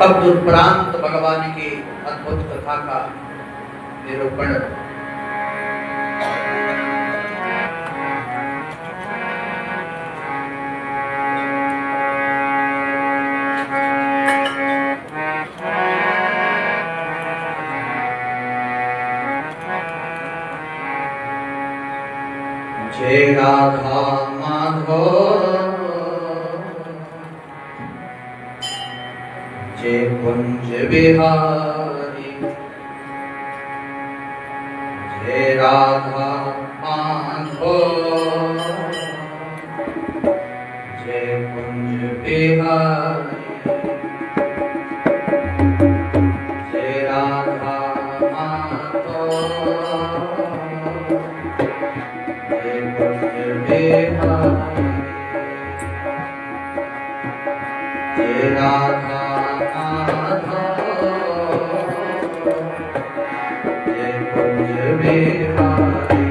तदुपरांत भगवान की अद्भुत कथा का निरूपण जय राधा माधव जय कुंज बिहारी जय राधा माधव जय कुंज बिहारी जय राधा माधव जय कुंज बिहारी जय राधा जय कुंज बिहारी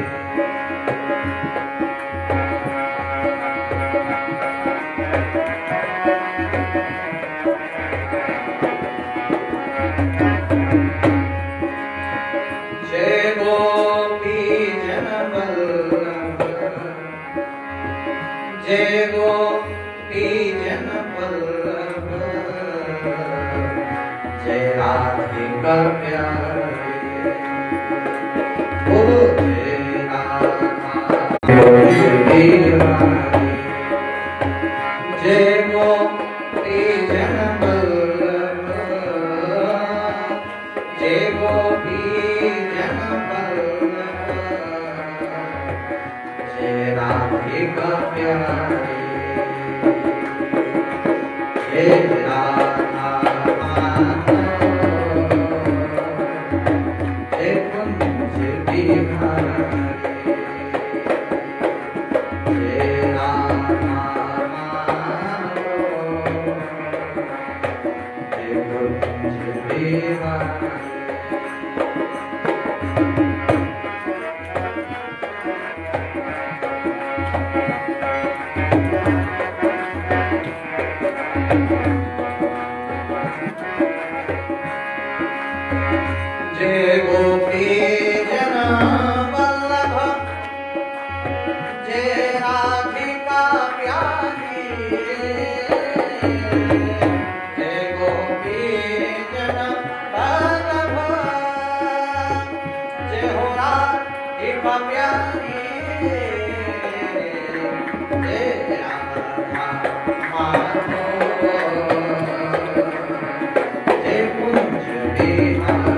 जय गोपी जन वल्लभ जय गोपी जन वल्लभ जय राधिका प्यारी ओ जय राधा बिहारी जय गोपी जन वल्लभ जय गोपी जन वल्लभ जय राधिका प्यारी जय राधा जय कुंज बिहारी जय राधा जय कुंज बिहारी जय गोपी जन वल्लभ जय राधिका प्यारी जय गोपी जन वल्लभ जय हो राधिका प्यारी जय राधा माधव जय कुंज बिहारी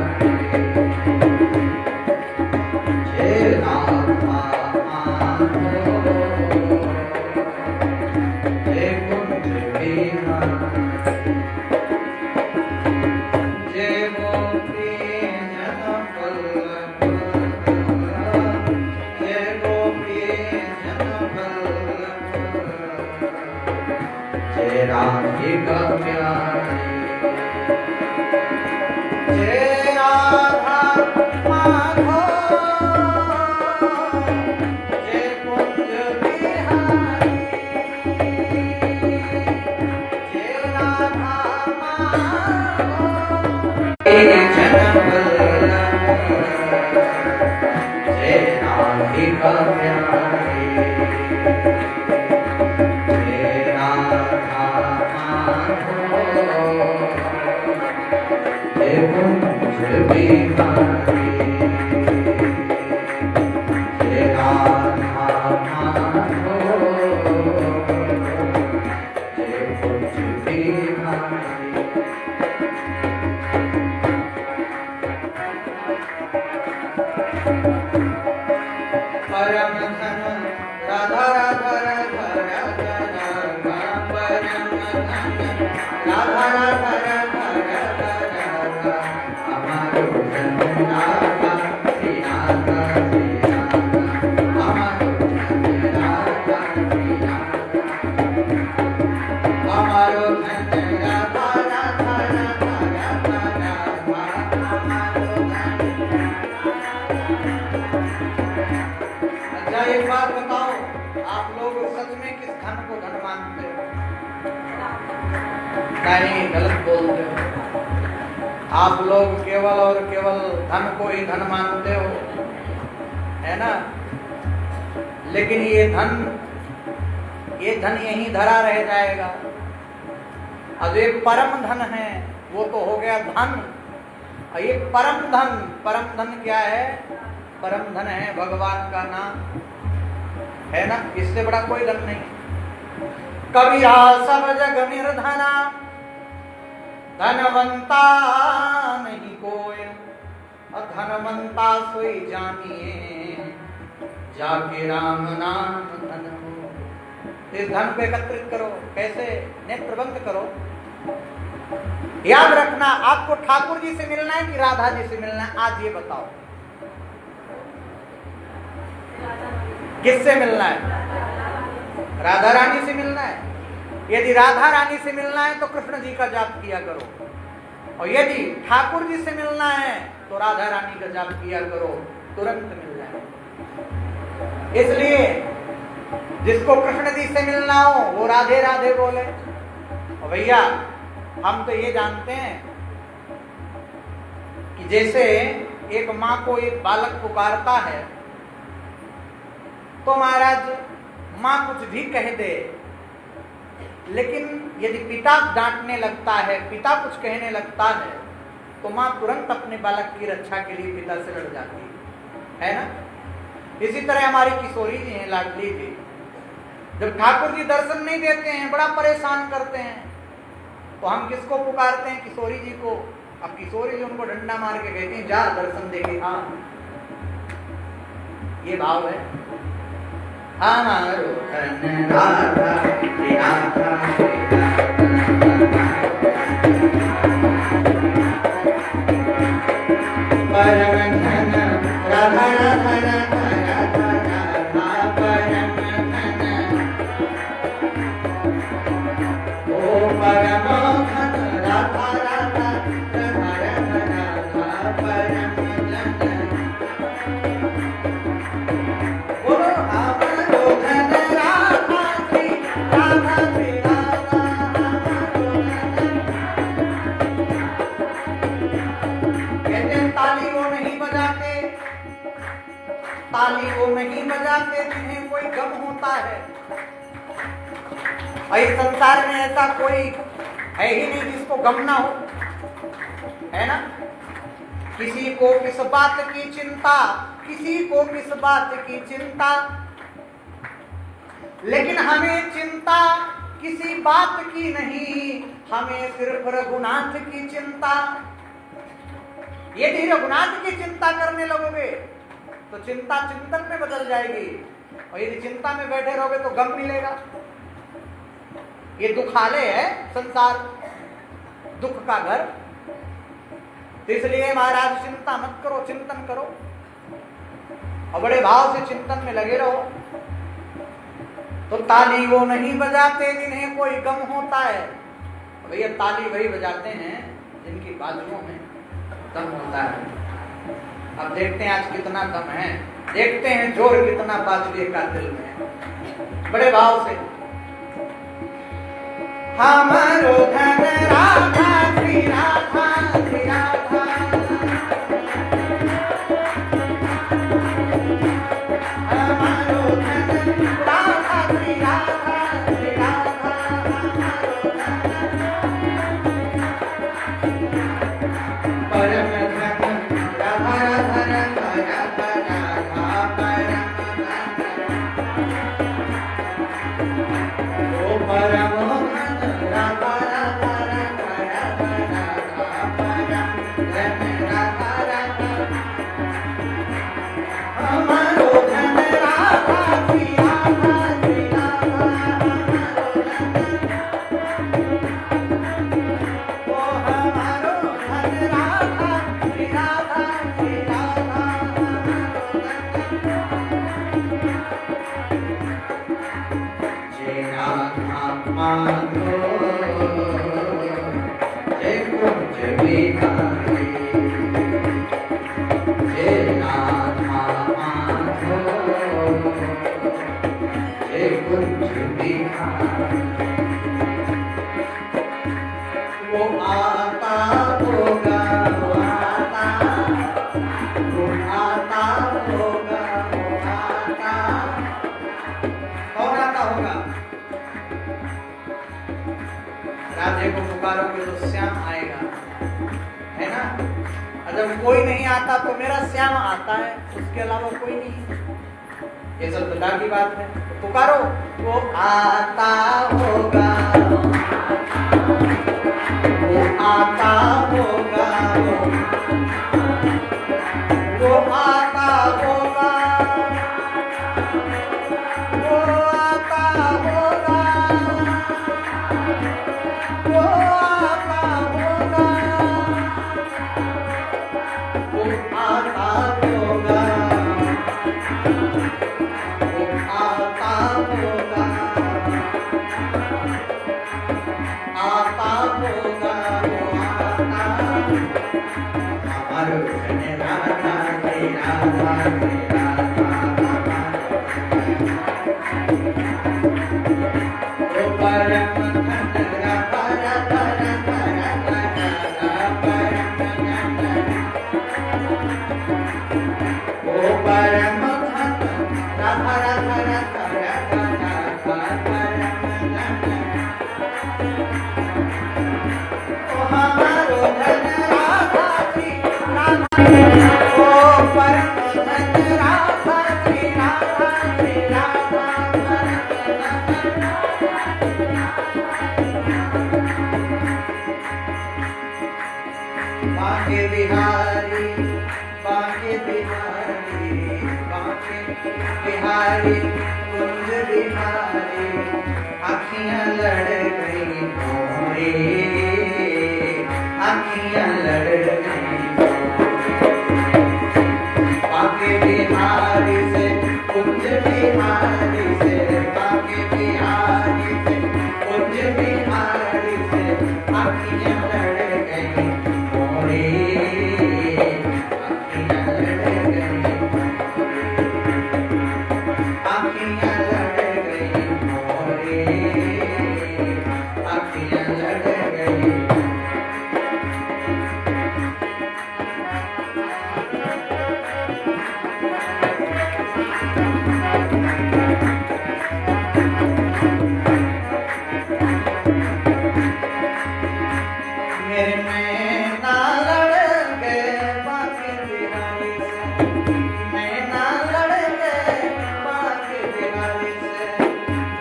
राधिका प्यारी जय राधा माधव जय कुंज बिहारी जय राधा माधव जन वल्लभ जय राधिका प्यारी जय कुंज बिहारी जय राधा माधव जय कुंज बिहारी परम धन राधा राधा राधा राधा राधा परम धन राधा राधा राधा राधा हमारो धन राधा श्री राधा श्री राधा हमारो धन राधा श्री राधा हमारो धन राधा राधा राधा राधा राधा हमारो धन। अच्छा एक बात बताओ, आप लोग सच में किस धन को धन मानते हो? नहीं, गलत बोलते हो। आप लोग केवल और केवल धन को ही धन मानते हो, है ना? लेकिन ये धन यहीं धरा रह जाएगा। अब ये परम धन है, वो तो हो गया धन। और ये परम धन क्या है? परम धन है भगवान का नाम, है ना? इससे बड़ा कोई धन नहीं। कबीरा सब जग निर्धना, धनवंता नहीं कोई, और धनवंता सोई जानिए, जाके राम नाम धन हो। इस धन को एकत्रित करो। कैसे? नेत्रबंद करो। याद रखना, आपको ठाकुर जी से मिलना है कि राधा जी से मिलना है? आज ये बताओ, किससे मिलना है? राधा रानी से मिलना है। यदि राधा रानी से मिलना है तो कृष्ण जी का जाप किया करो, और यदि ठाकुर जी से मिलना है तो राधा रानी का जाप किया करो, तुरंत मिल जाए। इसलिए जिसको कृष्ण जी से मिलना हो वो राधे राधे बोले। और भैया हम तो ये जानते हैं कि जैसे एक माँ को एक बालक पुकारता है तो महाराज माँ कुछ भी कह दे, लेकिन यदि पिता डांटने लगता है, पिता कुछ कहने लगता है, तो माँ तुरंत अपने बालक की रक्षा के लिए पिता से लड़ जाती है ना? इसी तरह हमारी किशोरी जी हैं, लाडली जी, जब ठाकुर जी दर्शन नहीं देते हैं, बड़ा परेशान करते हैं, तो हम किसको पुकारते हैं? किशोरी जी को। अब किशोरी जी उनको डंडा मार के कहती हैं, जा दर्शन दे के। हाँ, ये भाव है। हमारो धन राधा राधा परम धन राधा राधा राधा राधा परम धन, ओ परम धन राधा राधा राधा राधा परम धन। बोलो हमारो धन राधा श्री राधा श्री राधा हमारो धन। कहते हैं ताली वो नहीं बजाते, ताली वो नहीं बजाते जिन्हें कोई गम होता है। और इस संसार में ऐसा कोई है ही नहीं जिसको गम ना हो, है ना? किसी को किस बात की चिंता, किसी को किस बात की चिंता, लेकिन हमें चिंता किसी बात की नहीं, हमें सिर्फ रघुनाथ की चिंता। यदि रघुनाथ की चिंता करने लगोगे तो चिंता चिंतन में बदल जाएगी, और यदि चिंता में बैठे रहोगे तो गम मिलेगा। ये दुखालय है संसार, दुख का घर। तो इसलिए महाराज चिंता मत करो, चिंतन करो, और बड़े भाव से चिंतन में लगे रहो। तो ताली वो नहीं बजाते जिन्हें कोई गम होता है। भैया ताली वही बजाते हैं जिनकी बाजुओं में दम होता है। अब देखते हैं आज कितना दम है, देखते हैं जोर कितना बाजुए का दिल में। बड़े भाव से हमारो धन राधा श्री राधा श्री राधा, हमारो धन राधा श्री राधा श्री राधा, हमारो धन परम धन राधा राधा राधा राधा परम धन, ओ परम राधा राधा राधा राधा राधा परम धन राधा राधा, हमारो धन राधा श्री राधा श्री राधा, हमारो धन, ओ हमारो धन राधा श्री राधा श्री राधा, हमारो धन। जय राधा माधो जय कुंज बिहारी, जय राधा माधो जय कुंज बिहारी। वो आता होगा राधे को पुकारोगे तो श्याम आएगा, है ना। और जब कोई नहीं आता तो मेरा श्याम आता है, उसके अलावा कोई नहीं। ये सब खुदा की बात है। तो पुकारो, वो आता होगा, वो आता होगा, वो आता होगा, वो आता होगा, वो आता होगा, वो आता होगा, वो आता होगा, आता होगा, वो आता। हमारो जन राधा तेरा तेरा ओ परम धन राधा राधा राधा ओ परम धन राधा राधा राधा ओ हमारो धन राधा श्री राधा ओ परम धन राधा श्री राधा श्री राधा बांके बिहारी, बांके बिहारी, बांके बिहारी, कुंज बिहारी, आँखियाँ लड़ गई मोरे, आँखियाँ लड़ गई बांके बिहारी से, कुंज बिहारी से, बांके बिहारी से, कुंज बिहारी से, आँखियाँ लड़ गई मोरे, आँखियाँ लड़ गई, आँखियाँ लड़ गई मोरे, आँखियाँ लड़ गई। मेरे नैना लड़ गए बांके बिहारी से, नैना लड़ गए बांके बिहारी से,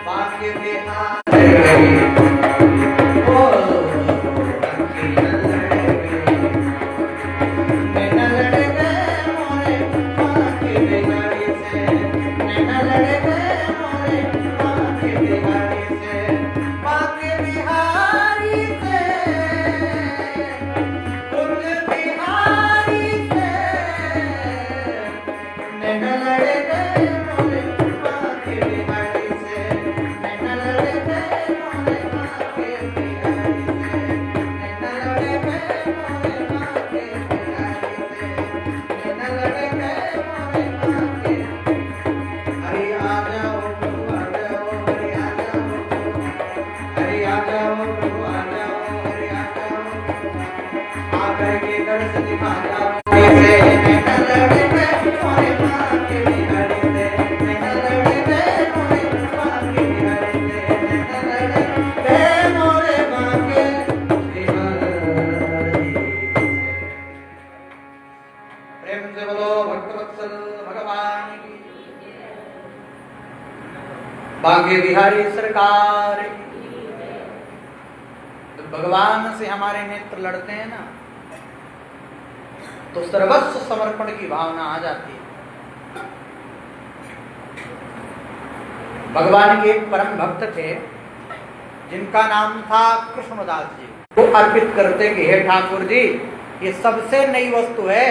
बांके बिहारी ओ आँखियाँ लड़ गई, नैना लड़ गए मोरे बांके बिहारी से, नैना लड़ गए मोरे बांके बिहारी से, बांके बिहारी से, कुंज बिहारी से, नैना लड़ गए मोरे बांके बिहारी से, नैना लड़ गए मोरे बांके बिहारी से, नैना लड़ गए मोरे बांके बिहारी से, नैना लड़ गए मोरे बांके। हरि आ जाओ प्रभु आ जाओ, हरि आ जाओ, हरि आ जाओ प्रभु आ जाओ, हरि आ जाओ, आकर के दर्श दिखा जाओ। नैना लड़ गए मोरे बांके बिहारी से, नैना लड़ गए मोरे बांके बिहारी से, नैना लड़ गए मोरे बांके बिहारी से। प्रेम से बोलो भक्तवत्सल भगवान की, बांके बिहारी सरकार की। तो भगवान से हमारे नेत्र लड़ते हैं ना, तो सर्वस्व समर्पण की भावना आ जाती है। भगवान के एक परम भक्त थे जिनका नाम था कृष्णदास जी। वो अर्पित करते कि हे ठाकुर जी, ये सबसे नई वस्तु है,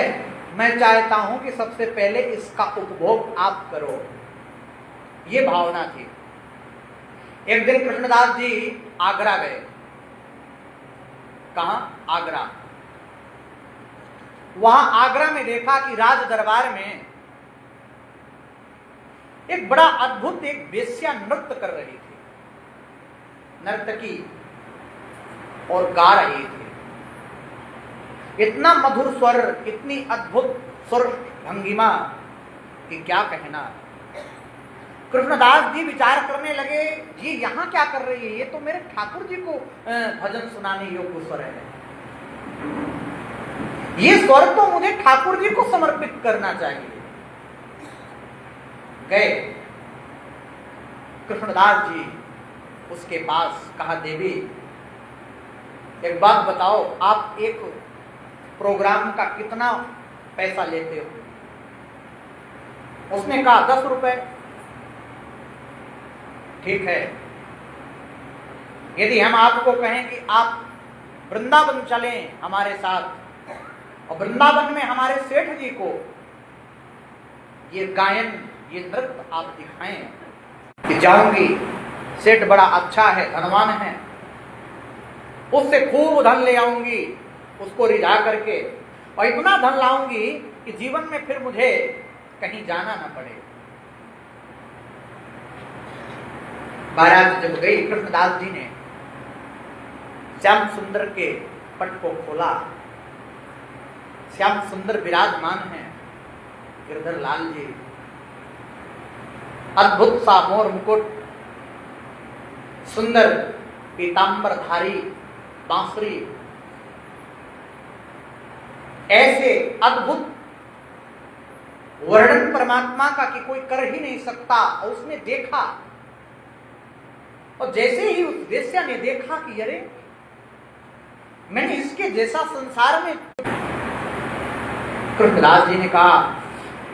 मैं चाहता हूं कि सबसे पहले इसका उपभोग आप करो। ये भावना थी। एक दिन कृष्णदास जी आगरा गए। कहां? आगरा। वहां आगरा में देखा कि राज दरबार में एक बड़ा अद्भुत एक वेश्या नृत्य कर रही थी, नर्तकी, और गा रही थी। इतना मधुर स्वर, इतनी अद्भुत स्वर भंगिमा कि क्या कहना। कृष्णदास जी विचार करने लगे, ये यहाँ क्या कर रही है, ये तो मेरे ठाकुर जी को भजन सुनाने योग्य स्वर है, ये स्वर तो मुझे ठाकुर जी को समर्पित करना चाहिए। गए कृष्णदास जी उसके पास, कहा देवी एक बात बताओ, आप एक प्रोग्राम का कितना पैसा लेते हो? उसने कहा 10 रुपए। ठीक है, यदि हम आपको कहें कि आप वृंदावन चलें हमारे साथ और वृंदावन में हमारे सेठ जी को ये गायन, ये नृत्य आप दिखाएं कि जाऊंगी, सेठ बड़ा अच्छा है, धनवान है, उससे खूब धन ले आऊंगी, उसको रिझा करके, और इतना धन लाऊंगी कि जीवन में फिर मुझे कहीं जाना न पड़े। बारात जब गई, कृष्णदास जी ने श्याम सुंदर के पट को खोला, श्याम सुंदर विराजमान है, गिरधर लाल जी, अद्भुत सा मोर मुकुट, सुंदर पीतांबरधारी बांसुरी, ऐसे अद्भुत वर्णन परमात्मा का कि कोई कर ही नहीं सकता। और उसने देखा, और जैसे ही उस वेश्या ने देखा कि अरे मैंने इसके जैसा संसार में, कृष्णदास जी ने कहा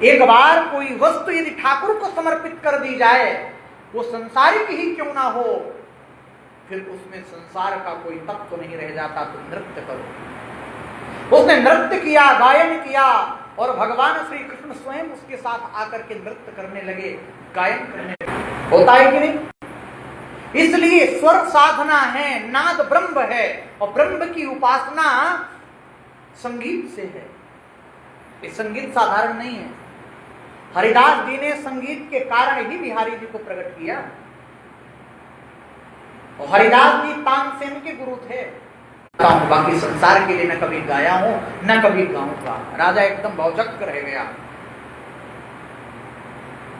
एक बार कोई वस्तु यदि ठाकुर को समर्पित कर दी जाए, वो संसारिक ही क्यों ना हो, फिर उसमें संसार का कोई तत्व नहीं रह जाता, तो नृत्य करो। उसने नृत्य किया, गायन किया, और भगवान श्री कृष्ण स्वयं उसके साथ आकर के नृत्य करने लगे, गायन करने लगे। होता है कि नहीं? इसलिए स्वर साधना है, नाद ब्रह्म है, और ब्रह्म की उपासना संगीत से है। ये संगीत साधारण नहीं है। हरिदास जी ने संगीत के कारण ही बिहारी जी को प्रकट किया, और हरिदास जी तानसेन के गुरु थे। बाकी संसार के लिए न कभी गाया हूं न कभी गाऊंगा। राजा एकदम भौचक्क रह गया।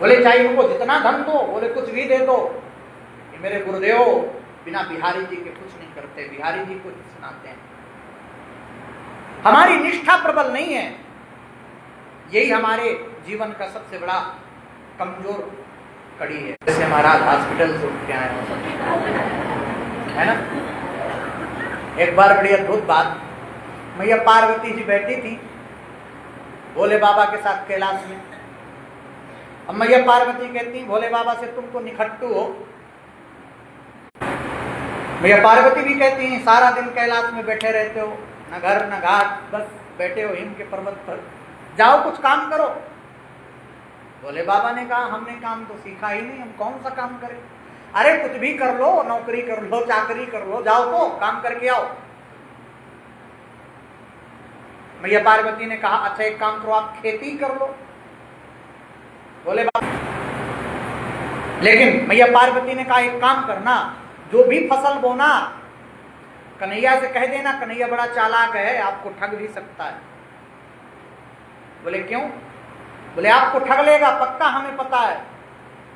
बोले चाहे उनको जितना धन दो, बोले कुछ भी दे दो, ये मेरे गुरुदेव बिना बिहारी जी के कुछ नहीं करते, बिहारी जी को सुनाते हैं। हमारी निष्ठा प्रबल नहीं है, यही हमारे जीवन का सबसे बड़ा कमजोर कड़ी है। जैसे महाराज हॉस्पिटल से उठ के आए है ना। एक बार बड़ी अद्भुत बात, मैया पार्वती जी बैठी थी भोले बाबा के साथ कैलाश में। अब मैया पार्वती कहती भोले बाबा से तुम तो निखट्टू हो। मैया पार्वती भी कहती हैं सारा दिन कैलाश में बैठे रहते हो, न घर न घाट, बस बैठे हो हिम के पर्वत पर, जाओ कुछ काम करो। भोले बाबा ने कहा हमने काम तो सीखा ही नहीं, हम कौन सा काम करें। अरे कुछ भी कर लो, नौकरी कर लो, चाकरी कर लो, जाओ तो काम करके आओ। मैया पार्वती ने कहा अच्छा एक काम करो, आप खेती कर लो। बोले बाबा, लेकिन मैया पार्वती ने कहा एक काम करना, जो भी फसल बोना कन्हैया से कह देना, कन्हैया बड़ा चालाक है, आपको ठग भी सकता है। बोले क्यों? बोले आपको ठग लेगा पक्का, हमें पता है।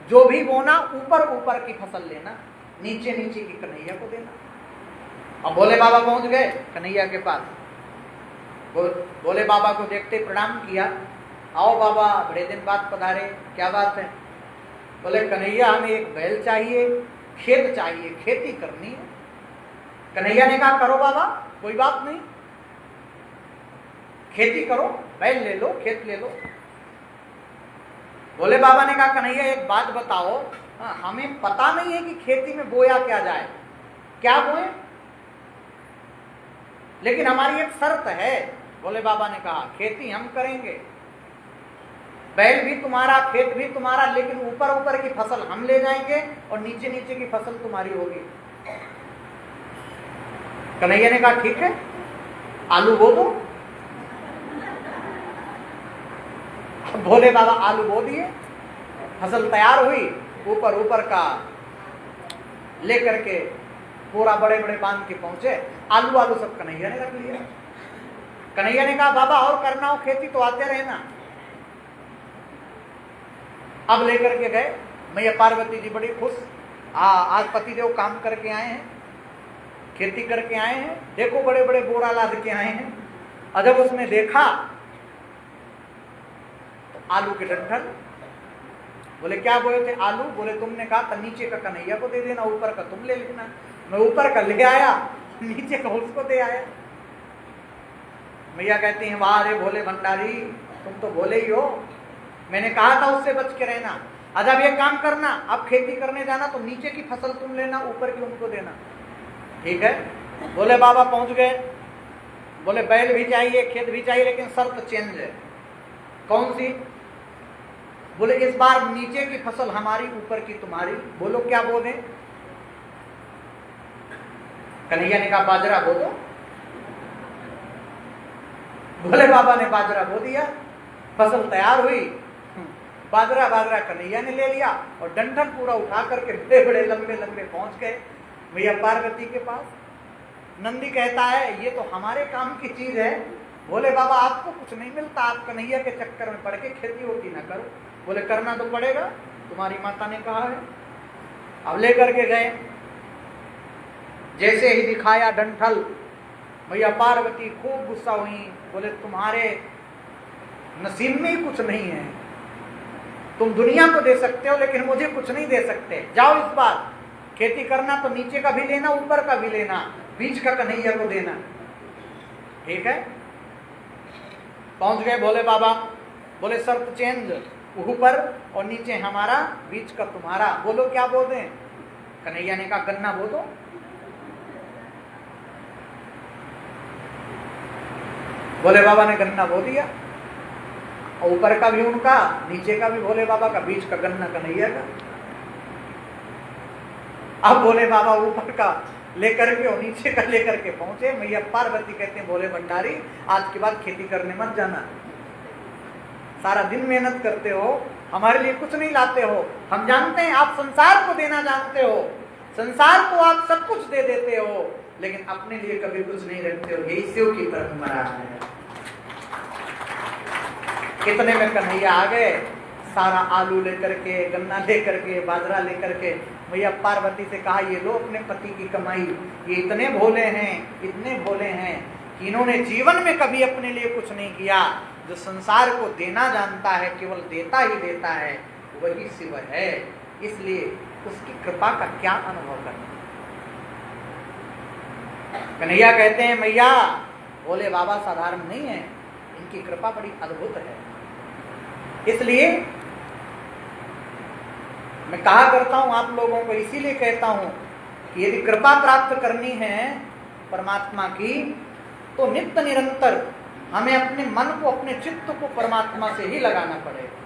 जो भी बोना ऊपर ऊपर की फसल लेना, नीचे नीचे की कन्हैया को देना। अब भोले बाबा पहुंच गए कन्हैया के पास। भोले बाबा को देखते प्रणाम किया, आओ बाबा बड़े दिन बाद पधारे, क्या बात है? बोले कन्हैया हमें एक बैल चाहिए, खेत चाहिए, खेती करनी है। कन्हैया ने कहा करो बाबा, कोई बात नहीं, खेती करो, बैल ले लो, खेत ले लो। भोले बाबा ने कहा कन्हैया एक बात बताओ, हमें पता नहीं है कि खेती में बोया क्या जाए, क्या बोए, लेकिन हमारी एक शर्त है। भोले बाबा ने कहा खेती हम करेंगे, बैल भी तुम्हारा, खेत भी तुम्हारा, लेकिन ऊपर ऊपर की फसल हम ले जाएंगे और नीचे नीचे की फसल तुम्हारी होगी। कन्हैया ने कहा ठीक है, आलू बो दो। भोले बाबा आलू बो दिए, फसल तैयार हुई, ऊपर ऊपर का लेकर के पूरा बड़े बड़े बांध के पहुंचे। आलू आलू सब कन्हैया ने रख लिया। कन्हैया ने कहा बाबा और करना हो खेती तो आते रहना। अब लेकर के गए, मैया पार्वती जी बड़ी खुश। आज पतिदेव काम करके आए हैं, खेती करके आए हैं, देखो बड़े बड़े बोरा लाद के आए हैं। और जब उसने देखा तो आलू के डंठल। बोले क्या बोले थे? आलू। बोले तुमने कहा था नीचे का कन्हैया को दे देना, ऊपर का तुम ले लेना। मैं ऊपर का ले आया, नीचे का उसको दे आया। मैया कहती हैं वाह रे भोले भंडारी, तुम तो भोले ही हो। मैंने कहा था उससे बच के रहना। अब ये काम करना, अब खेती करने जाना तो नीचे की फसल तुम लेना, ऊपर की उनको देना, ठीक है? बोले बाबा पहुंच गए। बोले बैल भी चाहिए, खेत भी चाहिए, लेकिन शर्त चेंज है। कौन सी? बोले इस बार नीचे की फसल हमारी, ऊपर की तुम्हारी। बोलो क्या बोले? कन्हैया ने कहा बाजरा बो दो। बोले बाबा ने बाजरा बो दिया, फसल तैयार हुई। बाजरा कन्हैया ने ले लिया और डंठल पूरा उठा करके बड़े बड़े लंबे लंबे पहुंच गए मैया पार्वती के पास। नंदी कहता है ये तो हमारे काम की चीज है। बोले बाबा आपको कुछ नहीं मिलता, आप कन्हैया के चक्कर में पड़ के खेती होती ना करो। बोले करना तो पड़ेगा, तुम्हारी माता ने कहा है। अब लेकर के गए, जैसे ही दिखाया डंठल, मैया पार्वती खूब गुस्सा हुई। बोले तुम्हारे नसीब में ही कुछ नहीं है, तुम दुनिया को दे सकते हो लेकिन मुझे कुछ नहीं दे सकते। जाओ इस बार खेती करना तो नीचे का भी लेना, ऊपर का भी लेना, बीच का कन्हैया को देना, ठीक है? पहुंच गए भोले बाबा। बोले शर्त चेंज, ऊपर और नीचे हमारा, बीच का तुम्हारा। बोलो क्या बोल दें? कन्हैया ने कहा गन्ना बो दो। भोले बाबा ने गन्ना बो दिया, ऊपर का भी उनका, नीचे का भी भोले बाबा का, बीच का गन्ना कन्हैया का। अब भोले बाबा ऊपर का लेकर के और नीचे का लेकर के पहुंचे। मैया पार्वती कहते हैं भोले भंडारी आज के बाद खेती करने मत जाना, सारा दिन मेहनत करते हो, हमारे लिए कुछ नहीं लाते हो। हम जानते हैं आप संसार को देना जानते हो, संसार को आप सब कुछ दे देते हो, लेकिन अपने लिए कभी कुछ नहीं रखते हो। यही शिव की परंपरा है। कितने में कन्हैया आ गए, सारा आलू लेकर के, गन्ना लेकर के, बाजरा लेकर के। मैया पार्वती से कहा ये लो अपने पति की कमाई। ये इतने भोले हैं, इतने भोले हैं कि इन्होंने जीवन में कभी अपने लिए कुछ नहीं किया। जो संसार को देना जानता है, केवल देता ही देता है, वही शिव है। इसलिए उसकी कृपा का क्या अनुभव करना। कन्हैया कहते हैं मैया भोले बाबा साधारण नहीं है, इनकी कृपा बड़ी अद्भुत है। इसलिए मैं कहा करता हूं आप लोगों को, इसीलिए कहता हूं कि यदि कृपा प्राप्त करनी है परमात्मा की, तो नित्य निरंतर हमें अपने मन को, अपने चित्त को परमात्मा से ही लगाना पड़ेगा।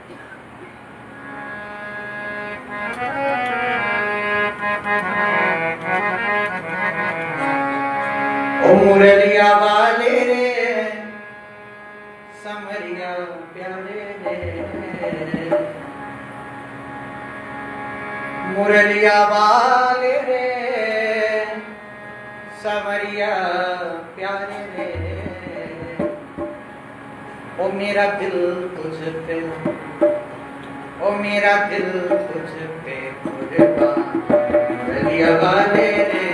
ओ मुरलिया वाले रे, समरिया प्यारे रे, मुरलिया वाले रे, समरिया प्यारे रे। ओ मेरा दिल तुझ पे, ओ मेरा दिल तुझ पे कुर्बान, मुरलिया वाले रे,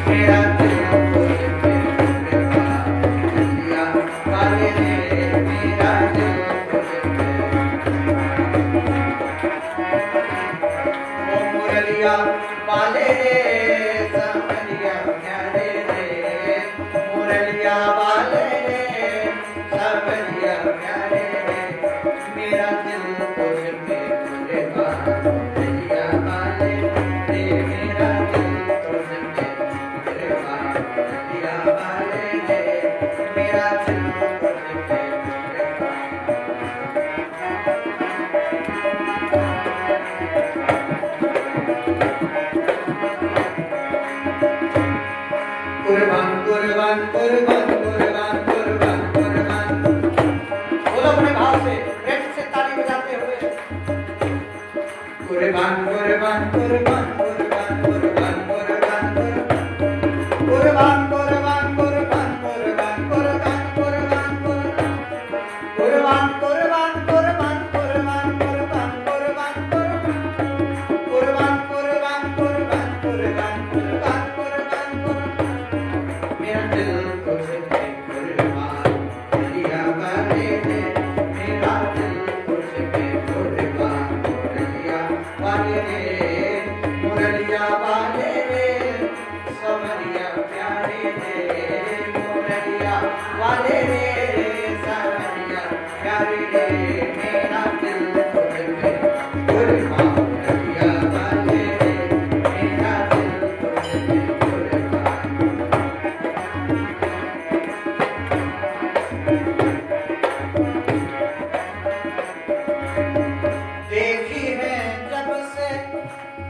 मेरा दिल तुझ पे कुर्बान, मुरलिया वाले रे, मेरा दिल तुझ पे। ओ मुरलिया वाले रे, समरिया प्यारे रे, मुरलिया वाले रे, समरिया प्यारे रे, मेरा दिल तुझ पे कुर्बान, मुरलिया वाले रे, मेरा दिल तुझ पे कुर्बान, मुरलिया वाले रे, मेरा दिल तुझ पे कुर्बान, कुर्बान, कुर्बान, कुर्बान।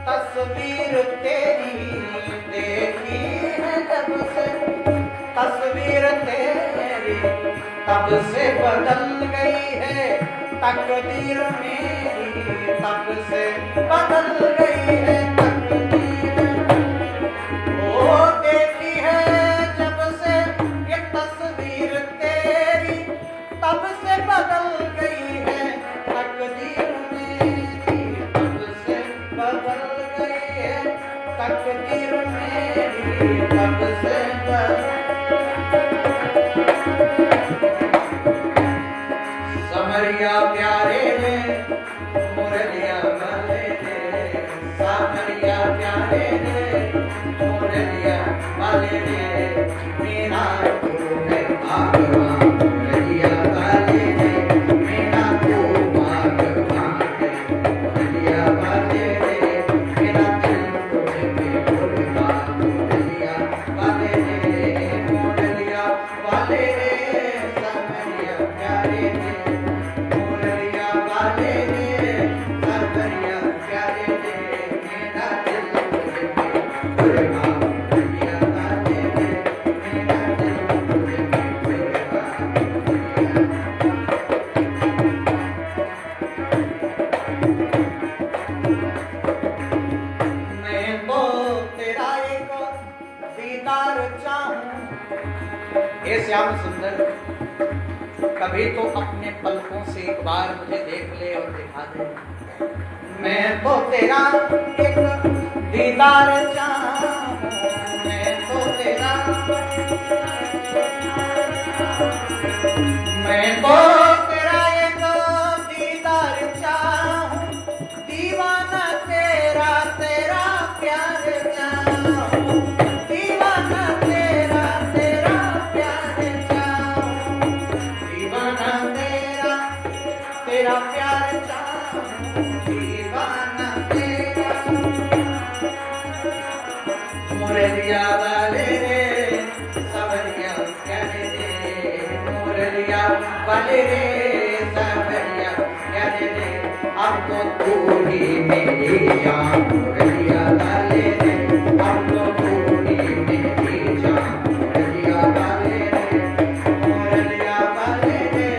तस्वीर तेरी देखी है जब से, तस्वीर तेरी तब से बदल गई है तकदीर मेरी, तब से बदल गई है तकदीर। ओ देखी है जब से ये तस्वीर तेरी, तब से बदल गई है तकदीर मेरी, तब से बदल तकदीर मेरी, तब से समरिया प्यारे ने मुरलिया वाले ने, समरिया प्यारे ने मुरलिया वाले ने, मेरा गुरु है भगवान मुरलिया वाले ने, मेरा गुरु भगवान है मुरलिया वाले ने, मेरा श्याम सुंदर, कभी तो अपने पलकों से एक बार मुझे देख ले और दिखा दे। मैं तो तेरा एक दीदार चाहूं, मैं तो तेरा, मैं तो तेरा एक दीदार चाहूं, दीवाना तेरा तेरा प्यार चाहूं, दीवाना तेरा तेरा प्यार चाहूं, दीवाना तेरा तेरा प्यार चाहूं, दीवाना तेरा। मुरलिया वाले रे सवरिया प्यारे रे, मुरलिया वाले रे सवरिया प्यारे रे, अब तो तू ही मेरी जान मुरलिया वाले रे, अब तो तू ही मेरी जान मुरलिया वाले रे, मुरलिया वाले रे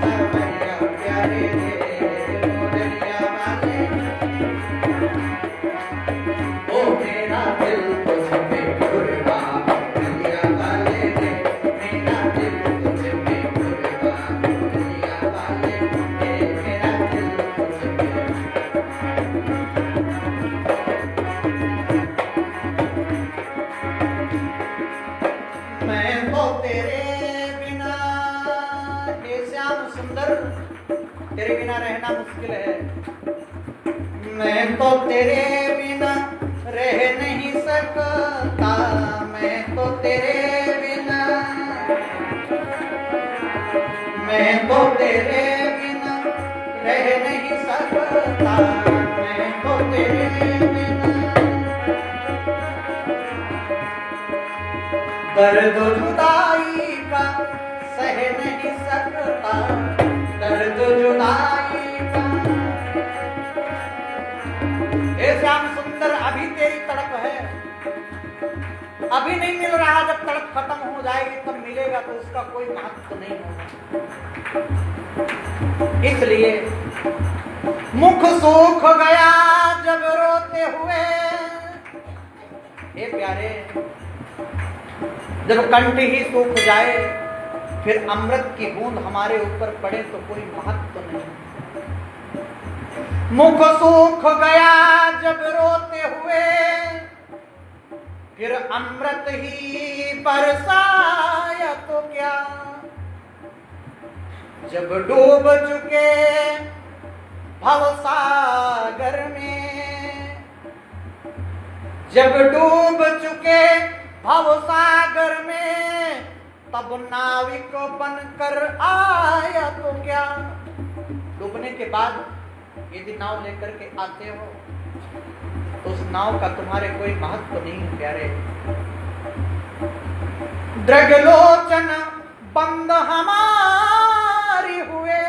सवरिया प्यारे रे, मुरलिया वाले ओ मेरा दिल तुझ पे कुर्बान मुरलिया वाले रे, मेरा दिल तुझ पे कुर्बान मुरलिया वाले रे, मेरा दिल तुझ पे। मैं तो तेरे बिना, हे श्याम सुंदर, तेरे बिना रहना मुश्किल है। मैं तो तेरे बिना रह नहीं सकता, मैं तो तेरे बिना, मैं तो तेरे बिना रह नहीं सकता, मैं तो तेरे बिना। दर्द जुदाई का सह नहीं सकता, दर्द जुदाई का। हे श्याम सुंदर, अभी तेरी तड़प है, अभी नहीं मिल रहा, जब तड़प खत्म हो जाएगी तब मिलेगा, तो उसका कोई महत्व नहीं होगा। इसलिए मुख सूख गया जब रोते हुए, हे प्यारे, जब कंठ ही सूख जाए फिर अमृत की बूंद हमारे ऊपर पड़े तो कोई महत्व नहीं। मुख सूख गया जब रोते हुए, फिर अमृत ही बरसाया जब डूब चुके भवसागर में, जब डूब चुके भवसागर में, तब नाविक बनकर आया तो क्या। डूबने के बाद यदि नाव लेकर के आते हो तो उस नाव का तुम्हारे कोई महत्व नहीं है प्यारे। दृगलोचन बंद हमारी हुए,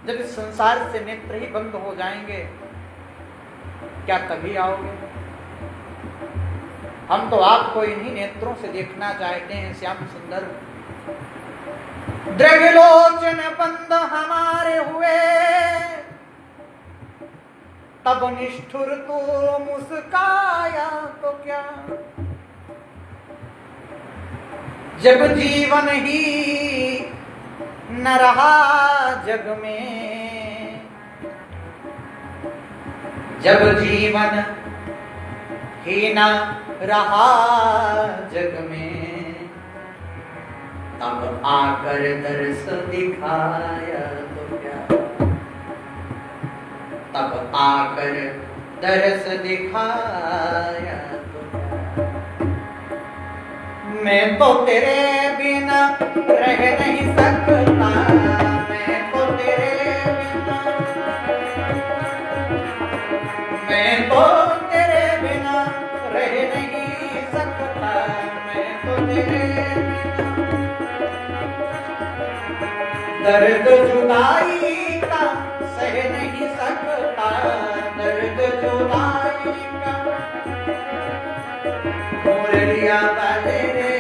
जब इस संसार से नेत्र ही बंद हो जाएंगे क्या तभी आओगे। हम तो आपको इन्हीं नेत्रों से देखना चाहते हैं श्याम सुंदर। दृगलोचन बंद हमारे हुए, तब निष्ठुर तो मुस्काया तो क्या। जब जीवन ही न रहा जग में, जब जीवन ही न रहा जग में, तब आकर दर्श दिखाया तो क्या। तब आकर दर्श दिखाया तो क्या। मैं तो तेरे बिना रह नहीं सकता, मैं तो तेरे बिना, मैं तो तेरे बिना रह नहीं सकता, मैं तो तेरे बिना। दर्द जुदाई का सह नहीं सकता, दर्द जुदाई का। मुरलिया वाले रे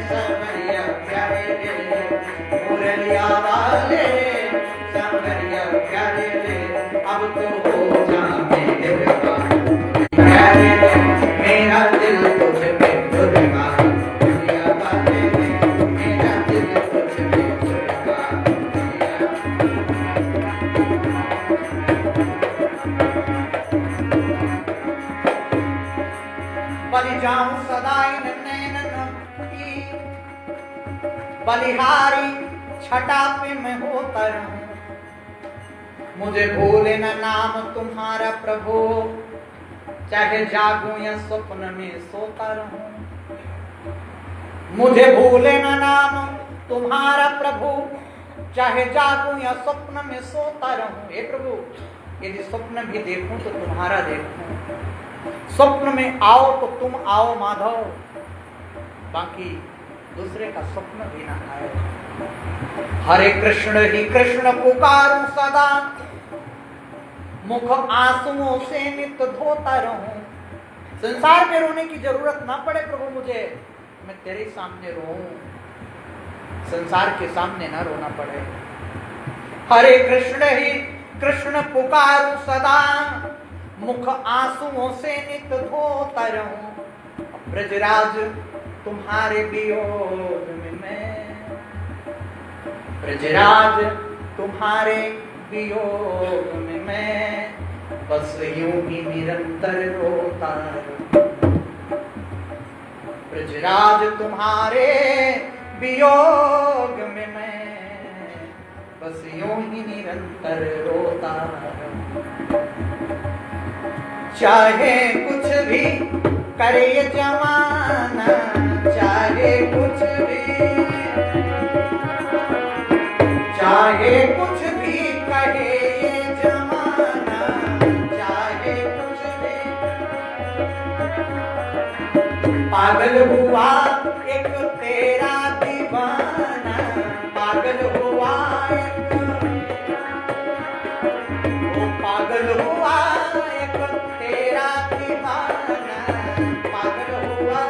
समरिया प्यारे रे, मुरलिया वाले समरिया प्यारे रे, अब तो हो जा मेरे प्यारे रे, मेरा दिल तुझ पे झुका। मुरलिया वाले रे, मेरा दिल तुझ पे झुका। बलि जाऊं सदा इन नैनन की, बलिहारी छटा पे मैं होता रहूं। मुझे भूले न नाम तुम्हारा प्रभु, चाहे जागूं या स्वप्न में सोता रहूं। मुझे भूले न नाम तुम्हारा प्रभु, चाहे जागूं या स्वप्न में सोता रहूं। हे प्रभु, यदि स्वप्न भी देखूं तो तुम्हारा देखूं, स्वप्न में आओ तो तुम आओ माधव, बाकी दूसरे का स्वप्न भी ना आए। हरे कृष्ण ही कृष्ण पुकारूं सदा, मुख आंसुओं से नित धोता रहूं। संसार में रोने की जरूरत ना पड़े प्रभु मुझे, मैं तेरे सामने रोऊं, संसार के सामने ना रोना पड़े। हरे कृष्ण ही कृष्ण पुकारूं सदा, मुख आंसुओं से नित धोता रहूं। ब्रजराज तुम्हारे वियोग में मैं, ब्रजराज तुम्हारे वियोग में मैं, बस यूं ही निरंतर रोता रहूं। ब्रजराज तुम्हारे वियोग में मैं, बस यूं ही निरंतर रोता रहूं। चाहे कुछ भी करे ये जमाना, चाहे कुछ भी, चाहे कुछ भी कहे ये जमाना, चाहे कुछ भी। पागल हुआ एक तेरा दीवाना, पागल हुआ एक, वो पागल हुआ एक तेरा दीवाना, पागल हुआ।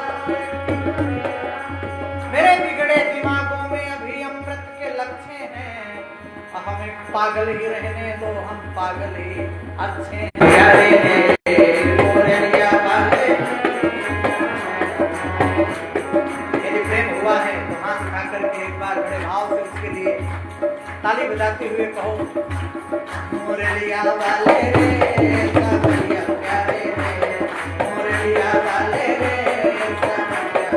मेरे बिगड़े दिमागों में अभी अमृत के लक्ष्य हैं, हमें पागल ही रहने दो, हम पागल ही अच्छे हैं। प्यारे मोरलिया वाले, यदि प्रेम हुआ है तो हाथ उठा करके एक बार बड़े भाव से उसके लिए ताली बजाते हुए कहो, मोरलिया वाले रे समरिया प्यारे रे, मोरलिया वाले रे समरिया,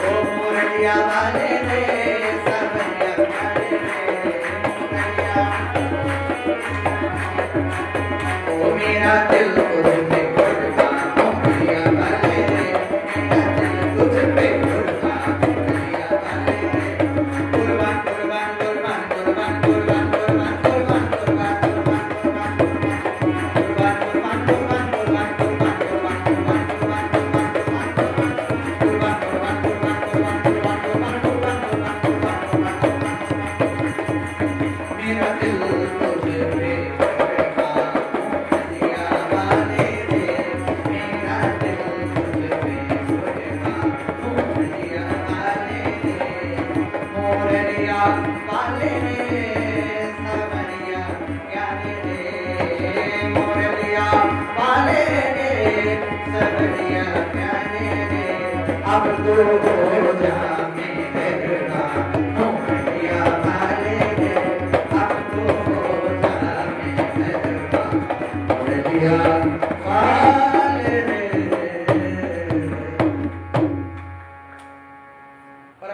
ओ मोरलिया वाले रे समरिया। परम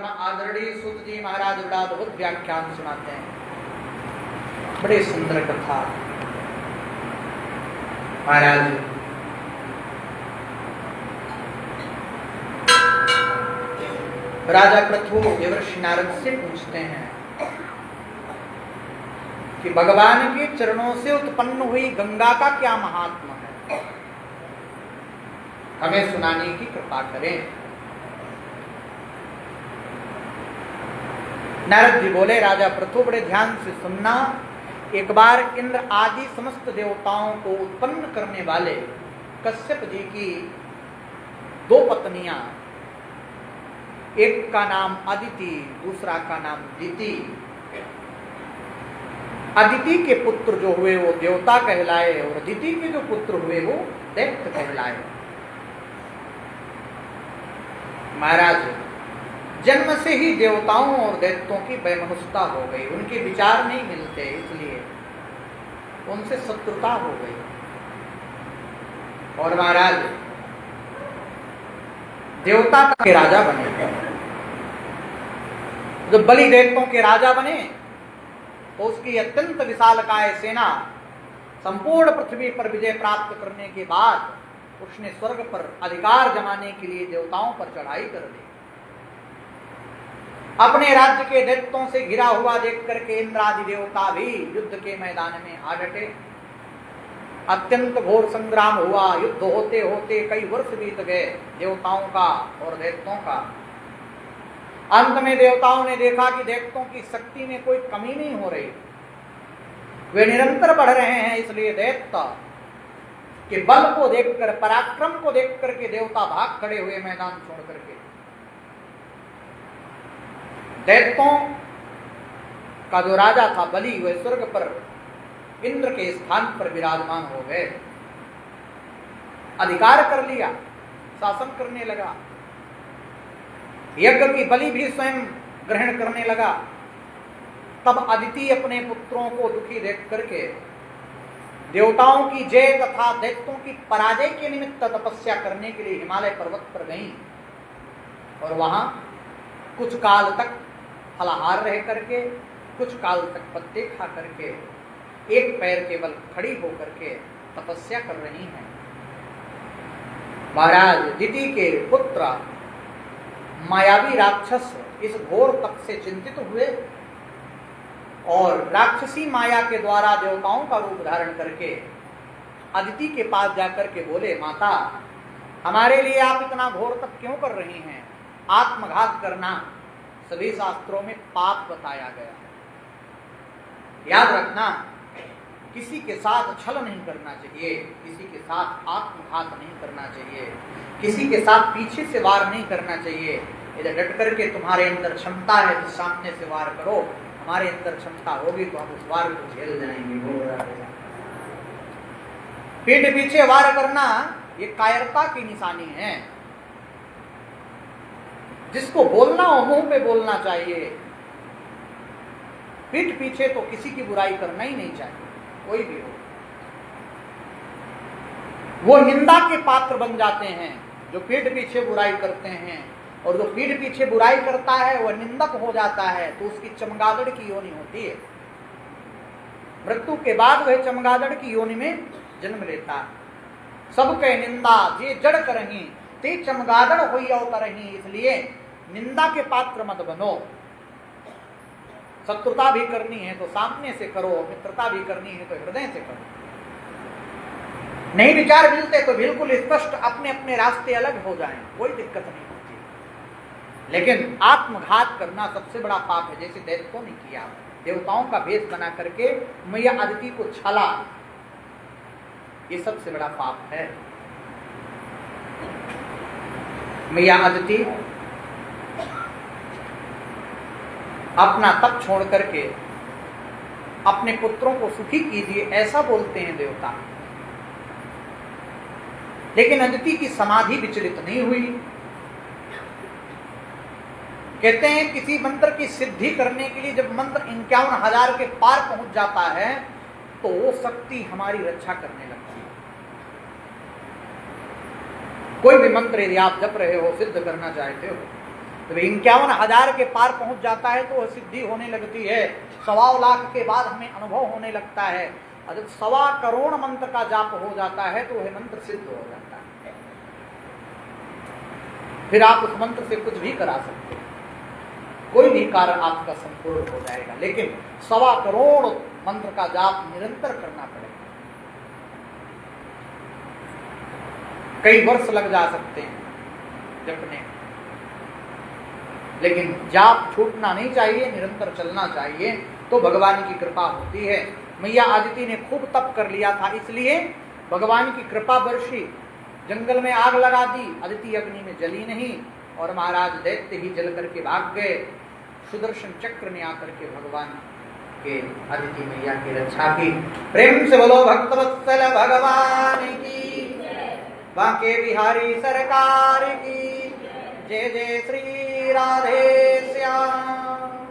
आदरणीय सूत जी महाराज बड़ा अद्भुत व्याख्यान सुनाते हैं, बड़े सुंदर कथा। महाराज राजा पृथु देवर्षि नारद से पूछते हैं कि भगवान के चरणों से उत्पन्न हुई गंगा का क्या महात्मा है, हमें सुनाने की कृपा करें। नारद जी बोले, राजा पृथु बड़े ध्यान से सुनना। एक बार इंद्र आदि समस्त देवताओं को उत्पन्न करने वाले कश्यप जी की दो पत्नियां, एक का नाम अदिति, दूसरा का नाम दिति। अदिति के पुत्र जो हुए वो देवता कहलाए और दिति के जो पुत्र हुए वो दैत्य कहलाए। महाराज जन्म से ही देवताओं और दैत्यों की वैमनस्यता हो गई, उनके विचार नहीं मिलते, इसलिए उनसे शत्रुता हो गई। और महाराज देवता के राजा बने, जब बलि दैत्यों के राजा बने तो उसकी अत्यंत विशालकाय सेना संपूर्ण पृथ्वी पर विजय प्राप्त करने के बाद उसने स्वर्ग पर अधिकार जमाने के लिए देवताओं पर चढ़ाई कर दी। अपने राज्य के दैत्यों से घिरा हुआ देख करके इंद्रादि देवता भी युद्ध के मैदान में आ डटे। अत्यंत घोर संग्राम हुआ, युद्ध होते होते कई वर्ष बीत गए देवताओं का और दैत्यों का। अंत में देवताओं ने देखा कि दैत्यों की शक्ति में कोई कमी नहीं हो रही, वे निरंतर बढ़ रहे हैं, इसलिए दैत्य के बल को देखकर, पराक्रम को देख करके देवता भाग खड़े हुए मैदान छोड़ करके। दैत्यों का जो राजा था बलि, वह स्वर्ग पर इंद्र के स्थान पर विराजमान हो गए, अधिकार कर लिया, शासन करने लगा। यज्ञ की बलि भी स्वयं ग्रहण करने लगा। तब अदिति अपने पुत्रों को दुखी देख करके देवताओं की जय तथा दैत्यों की पराजय के निमित्त तपस्या करने के लिए हिमालय पर्वत पर गईं और वहां कुछ काल तक फलाहार रह करके, कुछ काल तक पत्ते खा करके, एक पैर केवल खड़ी होकर के तपस्या कर रही हैं। महाराज दिति के पुत्र मायावी राक्षस इस घोर तप से चिंतित हुए और राक्षसी माया के द्वारा देवताओं का रूप धारण करके अदिति के पास जाकर के बोले, माता हमारे लिए आप इतना घोर तप क्यों कर रही हैं? आत्मघात करना सभी शास्त्रों में पाप बताया गया। याद रखना, किसी के साथ छल नहीं करना चाहिए, किसी के साथ आत्मघात नहीं करना चाहिए, किसी के साथ पीछे से वार नहीं करना चाहिए। इधर डट करके तुम्हारे अंदर क्षमता है तो सामने से वार करो, हमारे अंदर क्षमता होगी तो हम उस वार को झेल जाएंगे। पीठ पीछे वार करना ये कायरता की निशानी है। जिसको बोलना हो मुंह पे बोलना चाहिए, पीठ पीछे तो किसी की बुराई करना ही नहीं चाहिए, कोई भी हो। वो निंदा के पात्र बन जाते हैं जो पीठ पीछे बुराई करते हैं, और जो पीठ पीछे बुराई करता है वह निंदक हो जाता है तो उसकी चमगादड़ की योनि होती है। मृत्यु के बाद वह चमगादड़ की योनि में जन्म लेता है। सब कह निंदा जे जड़ करही ते चमगादड़ होई अवतरही, इसलिए निंदा के पात्र मत बनो। शत्रुता भी करनी है तो सामने से करो, मित्रता भी करनी है तो हृदय से करो। नहीं विचार मिलते तो बिल्कुल स्पष्ट अपने अपने रास्ते अलग हो जाएं, कोई दिक्कत नहीं होती। लेकिन आत्मघात करना सबसे बड़ा पाप है, जैसे दैत्यों ने किया। देवताओं का भेष बना करके मैया अदिति को छला, ये सबसे बड़ा पाप है। मैया अदिति अपना तप छोड़ करके अपने पुत्रों को सुखी कीजिए, ऐसा बोलते हैं देवता। लेकिन अदिति की समाधि विचलित नहीं हुई। कहते हैं किसी मंत्र की सिद्धि करने के लिए जब मंत्र 51,000 के पार पहुंच जाता है तो वो शक्ति हमारी रक्षा करने लगती है। कोई भी मंत्र यदि आप जप रहे हो, सिद्ध करना चाहते हो, तो 51,000 के पार पहुंच जाता है तो वह सिद्धि होने लगती है। 1.25 लाख के बाद हमें अनुभव होने लगता है, और जब 1.25 करोड़ मंत्र का जाप हो जाता है तो वह मंत्र सिद्ध हो जाता है। फिर आप उस मंत्र से कुछ भी करा सकते हैं, कोई भी कार्य आपका संपूर्ण हो जाएगा। लेकिन 1.25 करोड़ मंत्र का जाप निरंतर करना पड़ेगा। कई वर्ष लग जा सकते हैं जपने, लेकिन जाप छूटना नहीं चाहिए, निरंतर चलना चाहिए, तो भगवान की कृपा होती है। मैया आदिति ने खूब तप कर लिया था, इसलिए भगवान की कृपा बरसी। जंगल में आग लगा दी, आदिति अग्नि में जली नहीं, और महाराज दैत्य ही जल करके भाग गए। सुदर्शन चक्र ने आकर के भगवान के आदिति मैया की रक्षा की। प्रेम से बोलो भक्तवत्सल भगवान की, बांके बिहारी सरकार की जय। जय श्री राधे श्याम।